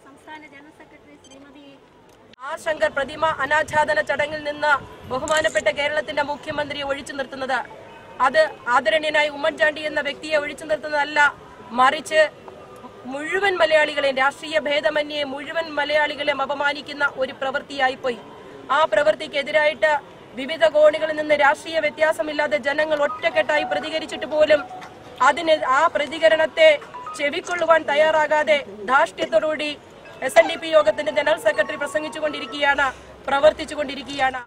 സംസ്ഥാന general secretary Shrimati R Shankar പ്രതിമ അനാച്ഛാദന ചടങ്ങിൽ നിന്ന് ബഹുമാനപ്പെട്ട കേരളത്തിന്റെ മുഖ്യമന്ത്രിയെ ഒഴിച്ചു നിർത്തുന്നത് അത് ആദരണീയനായ ഉമ്മൻചാണ്ടി എന്ന വ്യക്തിയെ ഒഴിച്ചു നിർത്തുന്നതല്ല, മറിച്ച് മുഴുവൻ മലയാളികളെയും രാഷ്ട്രീയ ഭേദമന്യേ മുഴുവൻ മലയാളികളെയും അപമാനിക്കുന്ന ഒരു പ്രവൃത്തിയായിപ്പോയി. ആ പ്രവൃത്തിക്കെതിരായിട്ട് വിവിധ കോണുകളിൽ നിന്ന് രാഷ്ട്രീയ വ്യത്യാസമില്ലാതെ ജനങ്ങൾ ഒറ്റക്കെട്ടായി പ്രതികരിച്ചിട്ട് പോലും ആ പ്രതികരണത്തെ ചെവിക്കൊള്ളുവാൻ തയ്യാറാകാതെ ധാർഷ്ട്യത്തോടുകൂടി SNDP യോഗത്തിന്റെ ജനറൽ സെക്രട്ടറി പ്രസംഗിച്ചുകൊണ്ടിരിക്കുകയാണ്, പ്രവർത്തിച്ചുകൊണ്ടിരിക്കുകയാണ്.